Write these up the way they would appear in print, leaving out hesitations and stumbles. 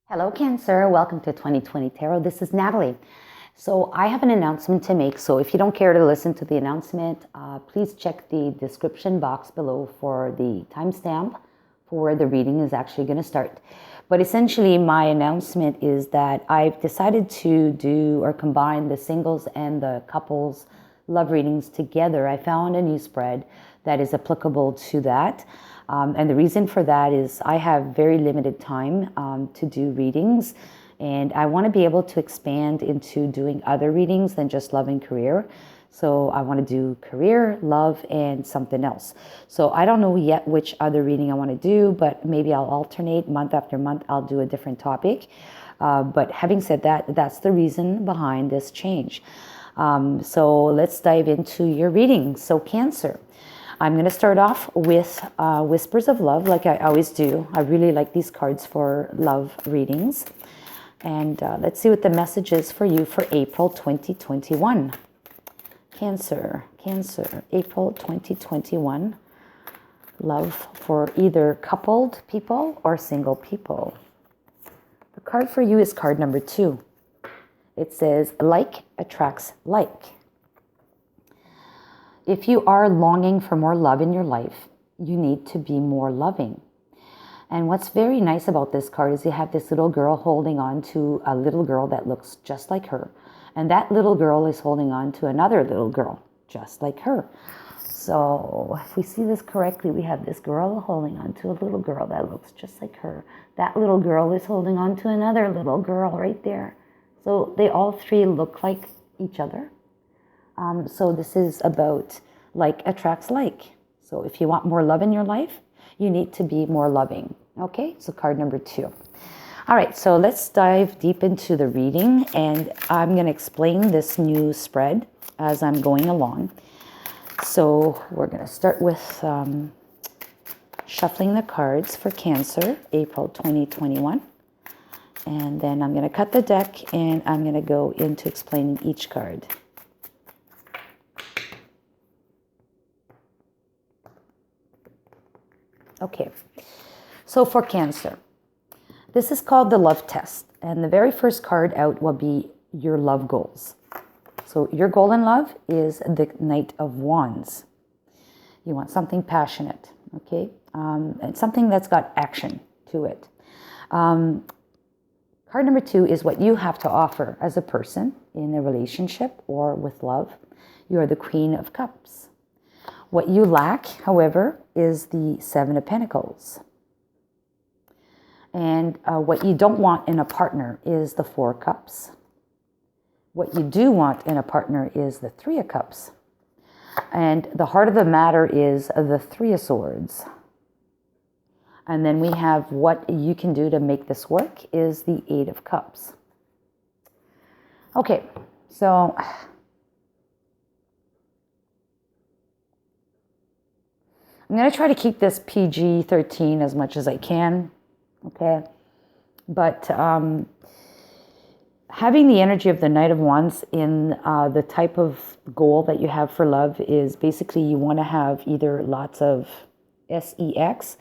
Hello, Cancer. Welcome to 2020 Tarot. This is Natalie. So I have an announcement to make. So if you don't care to listen to the announcement, please check the description box below for the timestamp for where the reading is actually going to start. But essentially, my announcement is that I've decided to do or combine the singles and the couples love readings together. I found a new spread that is applicable to that. And the reason for that is I have very limited time to do readings, and I want to be able to expand into doing other readings than just love and career. So I want to do career, love, and something else. So I don't know yet which other reading I want to do, but maybe I'll alternate month after month. I'll do a different topic. But having said that, that's the reason behind this change. So let's dive into your reading. So Cancer. I'm going to start off with Whispers of Love, like I always do. I really like these cards for love readings. And let's see what the message is for you for April 2021. Cancer, April 2021. Love for either coupled people or single people. The card for you is card number 2. It says, like attracts like. If you are longing for more love in your life, you need to be more loving. And what's very nice about this card is you have this little girl holding on to a little girl that looks just like her. And that little girl is holding on to another little girl just like her. So if we see this correctly, we have this girl holding on to a little girl that looks just like her. That little girl is holding on to another little girl right there. So they all three look like each other. So this is about like attracts like. So if you want more love in your life, you need to be more loving. Okay, so card number 2. All right, so let's dive deep into the reading, and I'm going to explain this new spread as I'm going along. So we're going to start with shuffling the cards for Cancer, April 2021. And then I'm going to cut the deck, and I'm going to go into explaining each card. Okay, so for Cancer, this is called the love test. And the very first card out will be your love goals. So your goal in love is the Knight of Wands. You want something passionate, okay? And something that's got action to it. Card number 2 is what you have to offer as a person in a relationship or with love. You are the Queen of Cups. What you lack, however, is the 7 of Pentacles. And what you don't want in a partner is the 4 of Cups. What you do want in a partner is the 3 of Cups. And the heart of the matter is the 3 of Swords. And then we have what you can do to make this work is the 8 of Cups. Okay, so I'm going to try to keep this PG-13 as much as I can, okay? But having the energy of the Knight of Wands in the type of goal that you have for love is basically you want to have either lots of sex,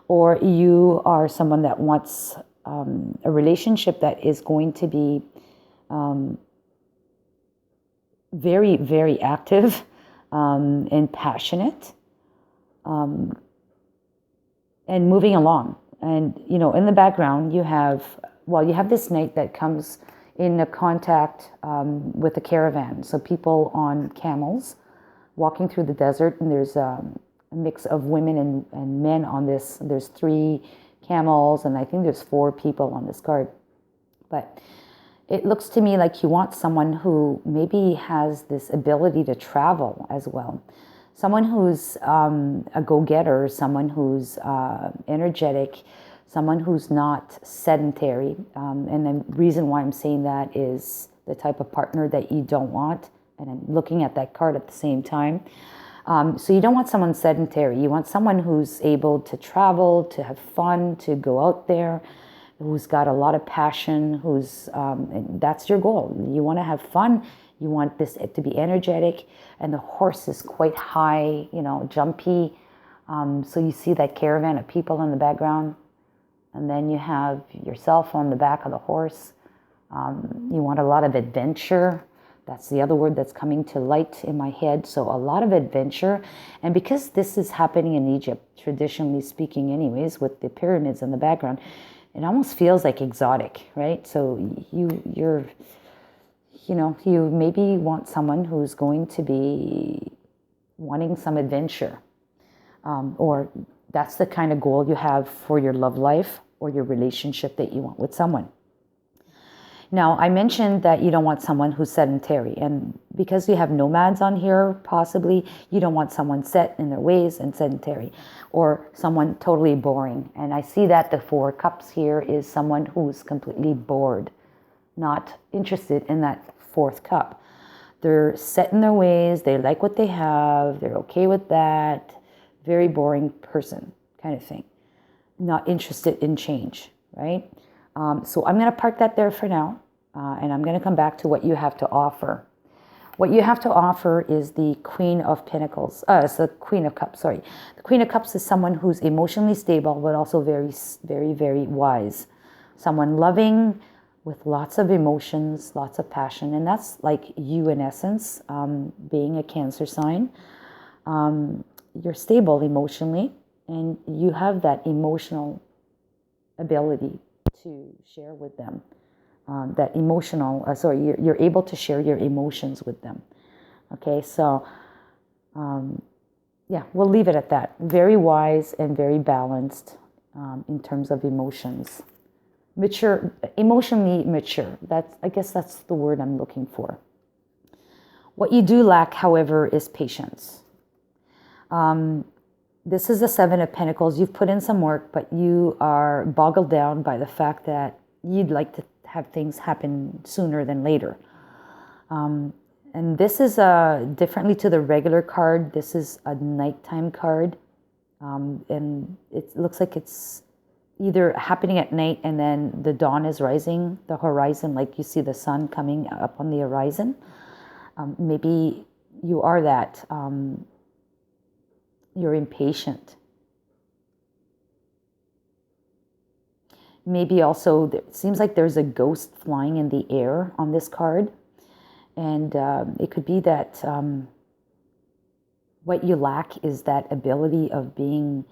or you are someone that wants a relationship that is going to be very, very active and passionate. And moving along. And, you know, in the background, you have this knight that comes in a contact with a caravan. So people on camels walking through the desert, and there's a mix of women and men on this. There's 3 camels, and I think there's 4 people on this card. But it looks to me like you want someone who maybe has this ability to travel as well. Someone who's a go-getter, someone who's energetic, someone who's not sedentary. And the reason why I'm saying that is the type of partner that you don't want. And I'm looking at that card at the same time. So you don't want someone sedentary. You want someone who's able to travel, to have fun, to go out there, who's got a lot of passion, and that's your goal. You want to have fun. You want this to be energetic, and the horse is quite high, you know, jumpy. So you see that caravan of people in the background. And then you have yourself on the back of the horse. You want a lot of adventure. That's the other word that's coming to light in my head. So a lot of adventure. And because this is happening in Egypt, traditionally speaking anyways, with the pyramids in the background, it almost feels like exotic, right? So you maybe want someone who's going to be wanting some adventure. Or that's the kind of goal you have for your love life or your relationship that you want with someone. Now, I mentioned that you don't want someone who's sedentary. And because we have nomads on here, possibly, you don't want someone set in their ways and sedentary, or someone totally boring. And I see that the Four of Cups here is someone who's completely bored, not interested in that fourth cup. They're set in their ways. They like what they have. They're okay with that. Very boring person kind of thing. Not interested in change, right? So I'm going to park that there for now, and I'm going to come back to what you have to offer. What you have to offer is the Queen of Pentacles. It's the Queen of Cups, sorry. The Queen of Cups is someone who's emotionally stable, but also very, very, very wise. Someone loving with lots of emotions, lots of passion. And that's like you in essence, being a Cancer sign. You're stable emotionally, and you have that emotional ability to share with them. You're able to share your emotions with them. Okay, so yeah, we'll leave it at that. Very wise and very balanced in terms of emotions. Mature, emotionally mature. I guess that's the word I'm looking for. What you do lack, however, is patience. This is the Seven of Pentacles. You've put in some work, but you are boggled down by the fact that you'd like to have things happen sooner than later. And this is differently to the regular card. This is a nighttime card. And it looks like it's either happening at night and then the dawn is rising, the horizon, like you see the sun coming up on the horizon. Maybe you are that. You're impatient. Maybe also, it seems like there's a ghost flying in the air on this card. And it could be that what you lack is that ability of being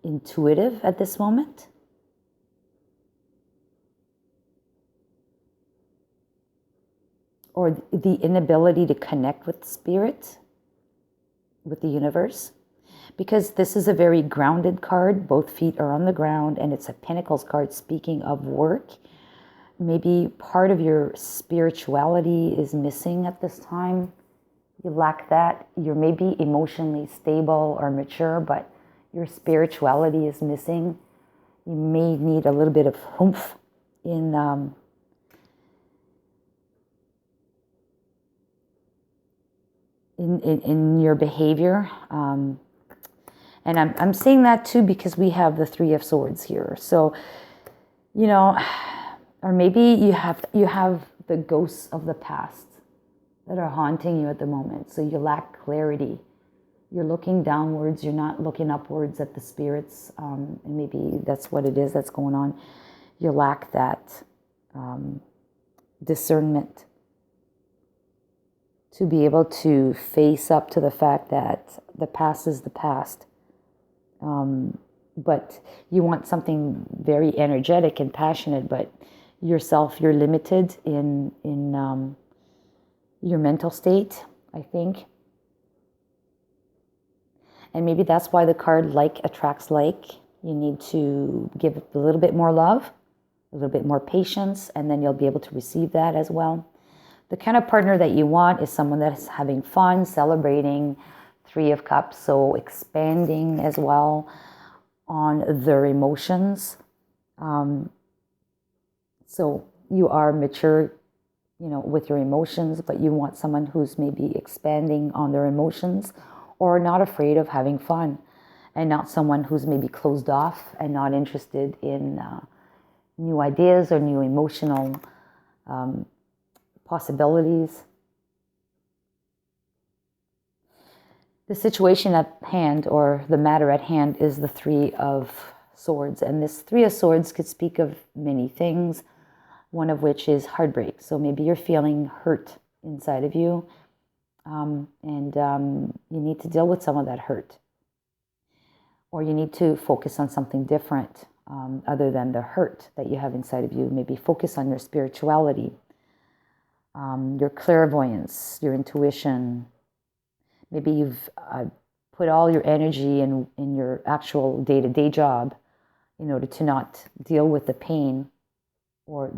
intuitive at this moment. Or the inability to connect with spirit, with the universe. Because this is a very grounded card. Both feet are on the ground, and it's a Pentacles card speaking of work. Maybe part of your spirituality is missing at this time. You lack that. You're maybe emotionally stable or mature, but your spirituality is missing. You may need a little bit of oomph in your behavior. And I'm saying that too because we have the Three of Swords here. So, or maybe you have the ghosts of the past that are haunting you at the moment. So you lack clarity. You're looking downwards. You're not looking upwards at the spirits. And maybe that's what it is that's going on. You lack that discernment to be able to face up to the fact that the past is the past. But you want something very energetic and passionate, but yourself, you're limited in your mental state, I think. And maybe that's why the card like attracts like. You need to give a little bit more love, a little bit more patience, and then you'll be able to receive that as well. The kind of partner that you want is someone that is having fun, celebrating. Three of Cups, so expanding as well on their emotions. So you are mature, with your emotions, but you want someone who's maybe expanding on their emotions or not afraid of having fun, and not someone who's maybe closed off and not interested in new ideas or new emotional possibilities. The situation at hand, or the matter at hand, is the Three of Swords. And this Three of Swords could speak of many things, one of which is heartbreak. So maybe you're feeling hurt inside of you, and you need to deal with some of that hurt. Or you need to focus on something different other than the hurt that you have inside of you. Maybe focus on your spirituality, your clairvoyance, your intuition. Maybe you've put all your energy in your actual day-to-day job in order to not deal with the pain, or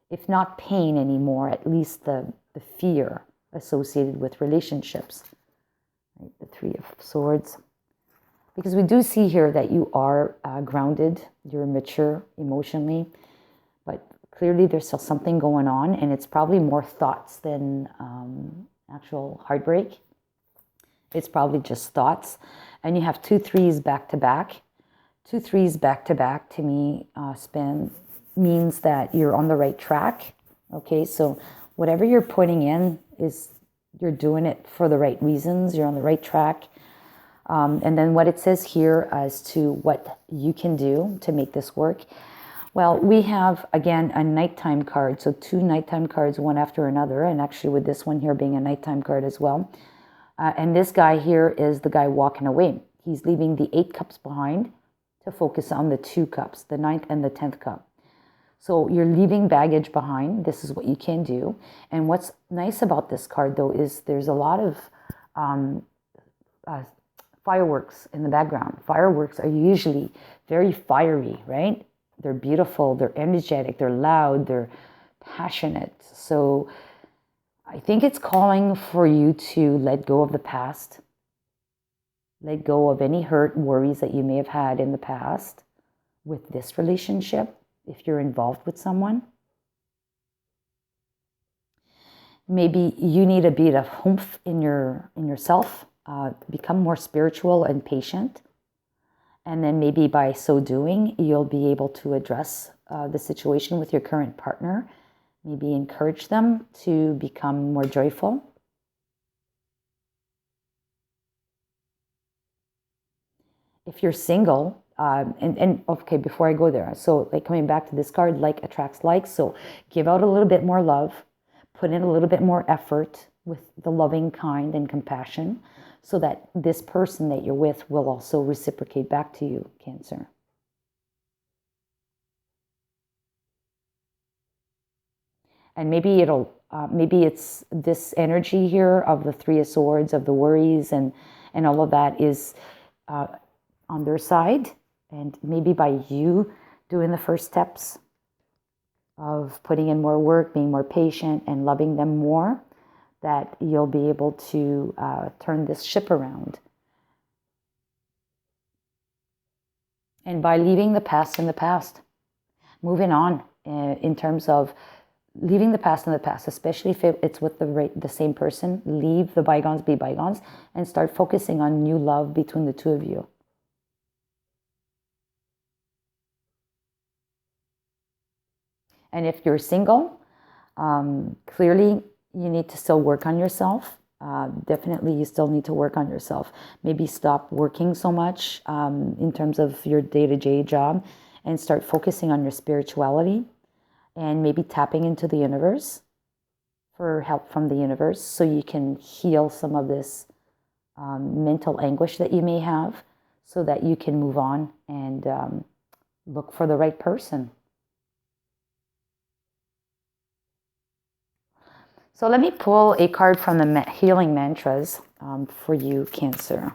if not pain anymore, at least the fear associated with relationships. Right? The Three of Swords. Because we do see here that you are grounded, you're mature emotionally, but clearly there's still something going on, and it's probably more thoughts than actual heartbreak. It's probably just thoughts. And you have 2 threes back to back. 2 threes back to back to me means that you're on the right track. Okay, so whatever you're putting in you're doing it for the right reasons. You're on the right track. And then what it says here as to what you can do to make this work. Well, we have, again, a nighttime card. So 2 nighttime cards, one after another. And actually with this one here being a nighttime card as well. And this guy here is the guy walking away. He's leaving the 8 cups behind to focus on the 2 cups, the 9th and the 10th cup. So you're leaving baggage behind. This is what you can do. And what's nice about this card, though, is there's a lot of fireworks in the background. Fireworks are usually very fiery, right? They're beautiful, they're energetic, they're loud, they're passionate. So I think it's calling for you to let go of the past. Let go of any hurt, worries that you may have had in the past with this relationship, if you're involved with someone. Maybe you need a bit of oomph in yourself. Become more spiritual and patient. And then maybe by so doing, you'll be able to address the situation with your current partner. Maybe encourage them to become more joyful. If you're single, and okay, before I go there, so like coming back to this card, like attracts like, so give out a little bit more love, put in a little bit more effort with the loving kind and compassion, so that this person that you're with will also reciprocate back to you, Cancer. And maybe it's this energy here of the Three of Swords, of the worries and all of that is on their side. And maybe by you doing the first steps of putting in more work, being more patient and loving them more, that you'll be able to turn this ship around. And by leaving the past in the past, moving on in terms of leaving the past in the past, especially if it's with the same person, leave the bygones be bygones and start focusing on new love between the two of you. And if you're single, clearly you need to still work on yourself. Definitely you still need to work on yourself. Maybe stop working so much in terms of your day-to-day job and start focusing on your spirituality and maybe tapping into the universe for help from the universe so you can heal some of this mental anguish that you may have so that you can move on and look for the right person. So let me pull a card from the healing mantras for you, Cancer.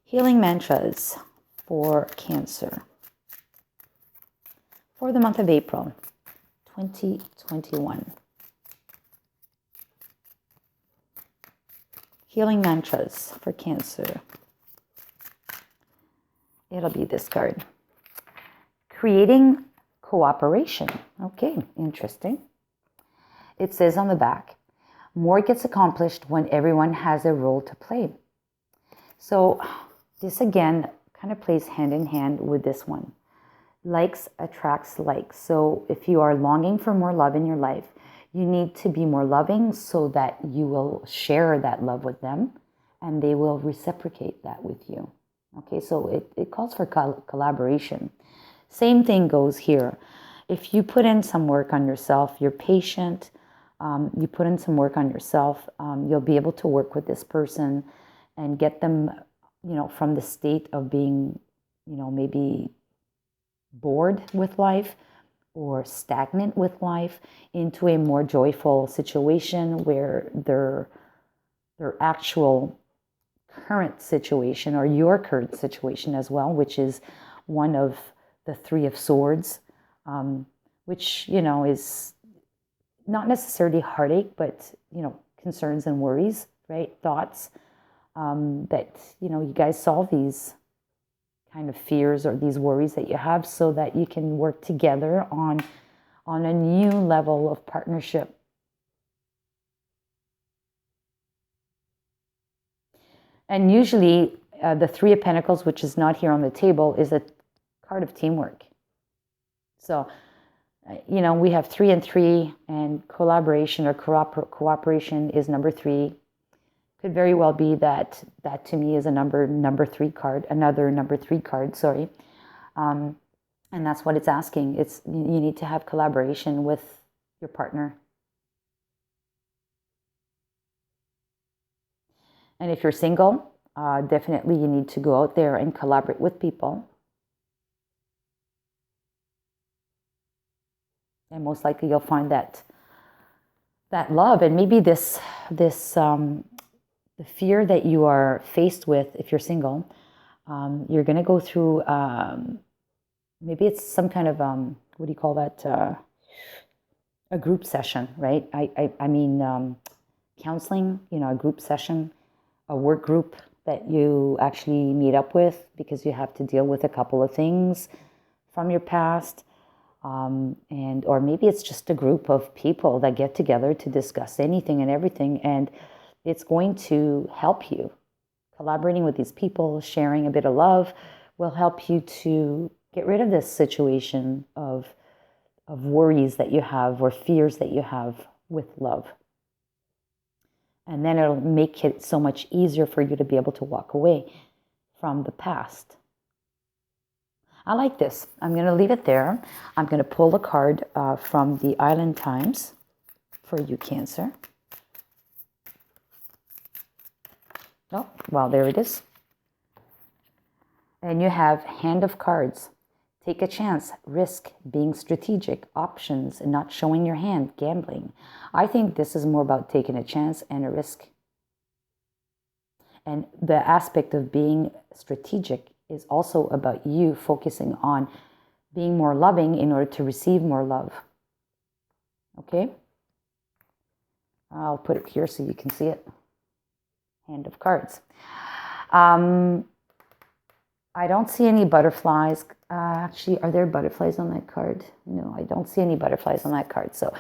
Healing mantras for Cancer for the month of April 2021. Healing mantras for Cancer. It'll be this card. Creating cooperation. Okay, interesting. It says on the back, more gets accomplished when everyone has a role to play. So this again kind of plays hand in hand with this one. Likes attracts likes. So if you are longing for more love in your life, you need to be more loving so that you will share that love with them. and they will reciprocate that with you. Okay, so it calls for collaboration. Same thing goes here. If you put in some work on yourself, you're patient, you put in some work on yourself, you'll be able to work with this person and get them, from the state of being, maybe bored with life or stagnant with life into a more joyful situation where their actual current situation, or your current situation as well, which is one of the Three of Swords, which, is not necessarily heartache, but, concerns and worries, right? Thoughts, that, you guys solve these kind of fears or these worries that you have so that you can work together on a new level of partnership. And usually the Three of Pentacles, which is not here on the table, is a card of teamwork. So, we have 3 and 3, and collaboration or cooperation is number 3. Could very well be that to me is a number 3 card, another number 3 card, sorry. And that's what it's asking. You need to have collaboration with your partner. And if you're single, definitely you need to go out there and collaborate with people. And most likely you'll find that love, and maybe this the fear that you are faced with if you're single, you're going to go through, maybe it's some kind of, what do you call that? A group session, right? I mean, counseling, a group session, a work group that you actually meet up with because you have to deal with a couple of things from your past. Or maybe it's just a group of people that get together to discuss anything and everything, and it's going to help you. Collaborating with these people, sharing a bit of love will help you to get rid of this situation of worries that you have or fears that you have with love. And then it'll make it so much easier for you to be able to walk away from the past. I like this. I'm going to leave it there. I'm going to pull a card from the Island Times for you, Cancer. Oh, well, there it is. And you have Hand of Cards. Take a chance, risk, being strategic, options, and not showing your hand, gambling. I think this is more about taking a chance and a risk. And the aspect of being strategic is also about you focusing on being more loving in order to receive more love. Okay? I'll put it here so you can see it. Hand of Cards. I don't see any butterflies. Actually, are there butterflies on that card? No, I don't see any butterflies on that card. So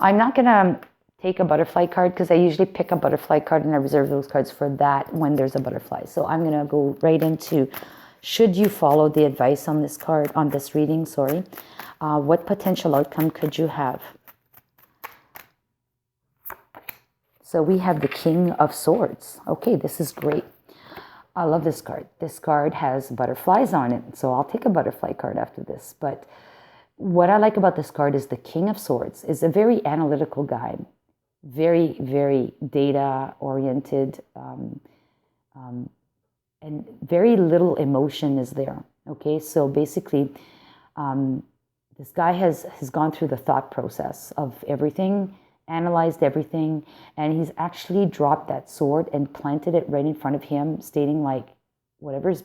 I'm not going to take a butterfly card because I usually pick a butterfly card and I reserve those cards for that when there's a butterfly. So I'm going to go right into, should you follow the advice on this card, on this reading, sorry, what potential outcome could you have? So we have the King of Swords. Okay, this is great. I love this card. This card has butterflies on it, so I'll take a butterfly card after this. But what I like about this card is the King of Swords is a very analytical guy, very, very data-oriented, and very little emotion is there. Okay, so basically, this guy has gone through the thought process of everything, analyzed everything, and he's actually dropped that sword and planted it right in front of him, stating like, whatever's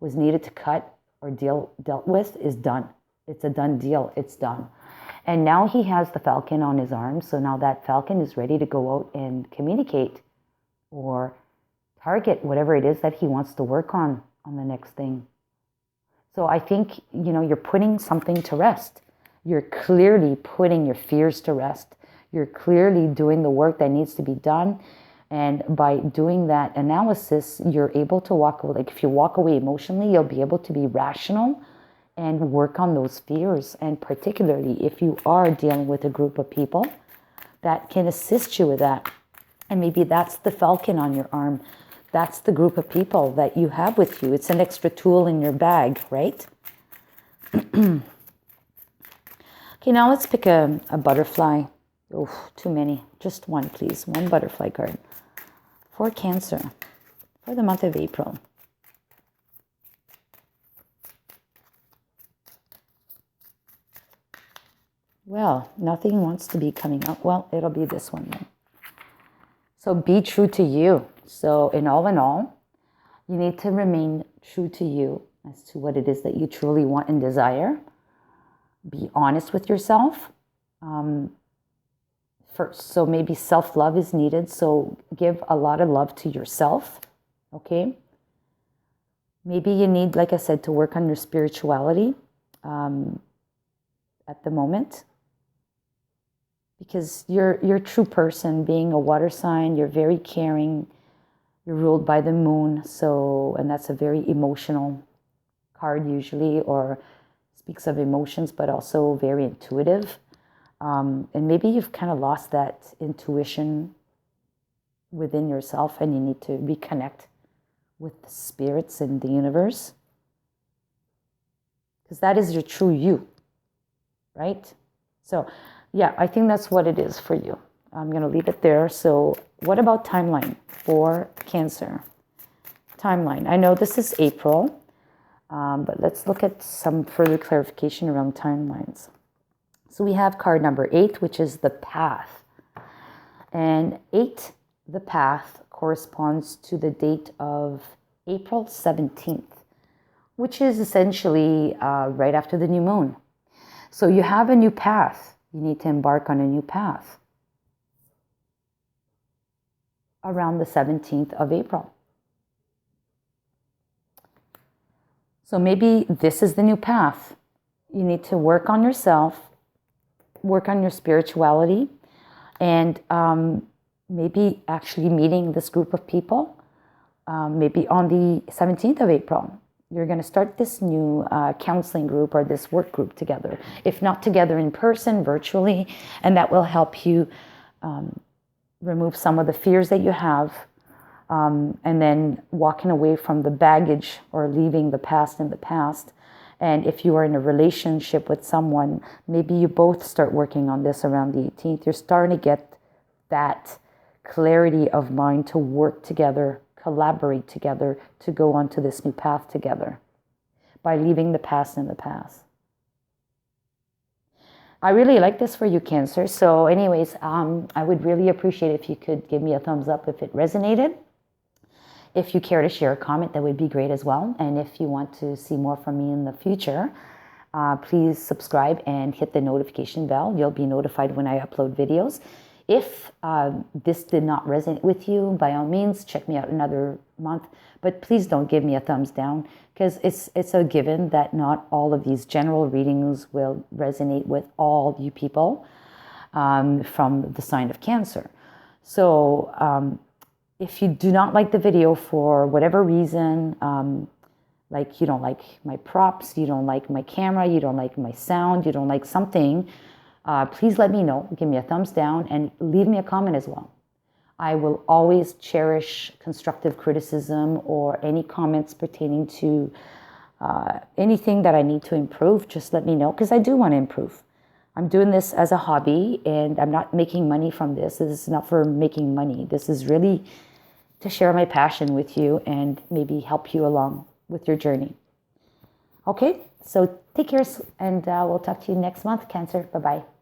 was needed to cut or dealt with is done. It's a done deal. It's done. And now he has the falcon on his arm, so now that falcon is ready to go out and communicate or target whatever it is that he wants to work on the next thing. So I think, you're putting something to rest. You're clearly putting your fears to rest. You're clearly doing the work that needs to be done. And by doing that analysis, you're able to walk away. Like if you walk away emotionally, you'll be able to be rational and work on those fears. And particularly if you are dealing with a group of people that can assist you with that. And maybe that's the falcon on your arm that's the group of people that you have with you. It's an extra tool in your bag, right? Okay, now let's pick a butterfly. Oh, too many. Just one, please. One butterfly card for Cancer for the month of April. Well, nothing wants to be coming up. Well, it'll be this one then. So be true to you. So in all, you need to remain true to you as to what it is that you truly want and desire. Be honest with yourself. First, so maybe self-love is needed. So give a lot of love to yourself. Okay. Maybe you need, like I said, to work on your spirituality at the moment. Because you're a true person, being a water sign, you're very caring, you're ruled by the moon, so, and that's a very emotional card usually, or speaks of emotions, but also very intuitive. And maybe you've kind of lost that intuition within yourself, and you need to reconnect with the spirits in the universe. Because that is your true you, right? So, yeah, I think that's what it is for you. I'm going to leave it there. So what about timeline for Cancer? Timeline. I know this is April, but let's look at some further clarification around timelines. So we have card number 8, which is the path. And 8, the path, corresponds to the date of April 17th, which is essentially right after the new moon. So you have a new path. You need to embark on a new path around the 17th of April. So maybe this is the new path. You need to work on yourself, work on your spirituality, and maybe actually meeting this group of people, maybe on the 17th of April. You're going to start this new counseling group or this work group together, if not together in person, virtually, and that will help you remove some of the fears that you have, and then walking away from the baggage or leaving the past in the past. And if you are in a relationship with someone, maybe you both start working on this around the 18th. You're starting to get that clarity of mind to work together, collaborate together, to go onto this new path together by leaving the past in the past. I really like this for you, Cancer. So anyways, I would really appreciate if you could give me a thumbs up if it resonated. If you care to share a comment, that would be great as well. And if you want to see more from me in the future, please subscribe and hit the notification bell. You'll be notified when I upload videos. If this did not resonate with you, by all means, check me out another month. But please don't give me a thumbs down, because it's a given that not all of these general readings will resonate with all you people from the sign of Cancer. So if you do not like the video for whatever reason, like you don't like my props, you don't like my camera, you don't like my sound, you don't like something, please let me know. Give me a thumbs down and leave me a comment as well. I will always cherish constructive criticism or any comments pertaining to anything that I need to improve. Just let me know, because I do want to improve. I'm doing this as a hobby, and I'm not making money from this. This is not for making money. This is really to share my passion with you and maybe help you along with your journey. Okay, so take care, and we'll talk to you next month, Cancer. Bye-bye.